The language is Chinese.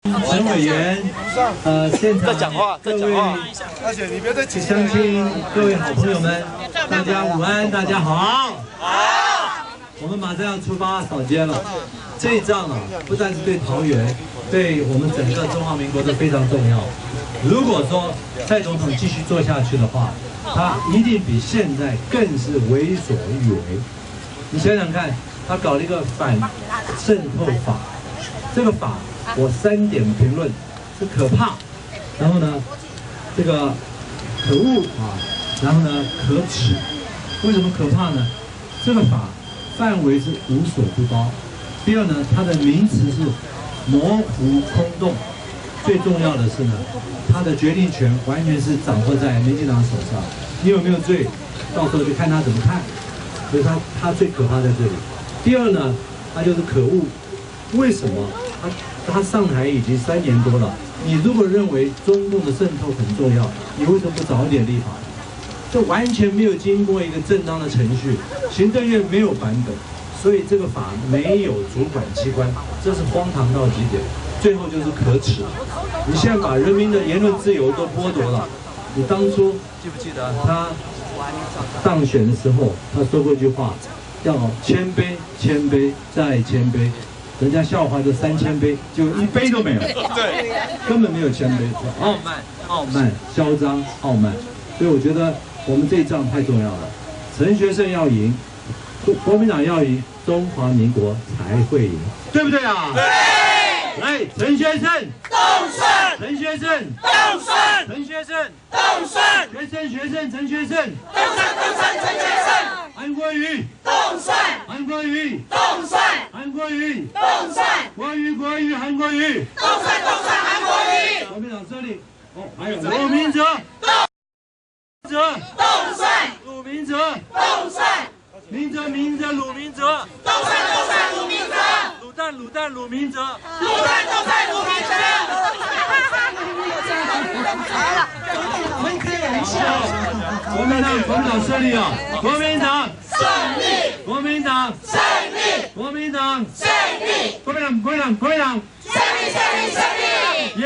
陈委员，现场各位而且你别再起乡亲、各位好朋友们，大家午安，大家好。好。我们马上要出发扫街了。这一仗啊，不但是对桃园，对我们整个中华民国都非常重要。如果说蔡总统继续做下去的话，他一定比现在更是为所欲为。你想想看，他搞了一个反渗透法，这个法。 我3点评论是可怕，然后呢，这个可恶啊，然后呢可耻。为什么可怕呢？这个法范围是无所不包。第二呢，它的名词是模糊空洞。最重要的是呢，它的决定权完全是掌握在民进党手上。你有没有罪，到时候就看他怎么看。所以他最可怕在这里。第二呢，它就是可恶。为什么？他上台已经3年多了，你如果认为中共的渗透很重要，你为什么不早一点立法？这完全没有经过一个正当的程序，行政院没有版本，所以这个法没有主管机关，这是荒唐到极点。最后就是可耻，你现在把人民的言论自由都剥夺了。你当初记不记得他当选的时候，他说过一句话，要谦卑、谦卑再谦卑。 人家笑话就3000杯，就1杯都没有，对，根本没有谦卑，傲慢、嚣张、傲慢。所以我觉得我们这一仗太重要了。陈学圣要赢，国民党要赢，中华民国才会赢，对不对啊？对。来，陈学圣动胜，陈学圣动胜，陈学圣动胜，学圣，陈学圣动胜，陈学圣。 韩国瑜动胜，韩国瑜动胜，韩国瑜动胜，国瑜，韩国瑜动胜，韩国瑜。国民党这里，哦，还有鲁明哲动胜，鲁明哲动胜，明哲，鲁明哲动胜，鲁明哲，卤蛋，鲁明哲，卤蛋，鲁明哲。好了，会开玩笑。国民党胜利啊！国民党胜利！国民党胜利！国民党胜利！国民党胜利！耶！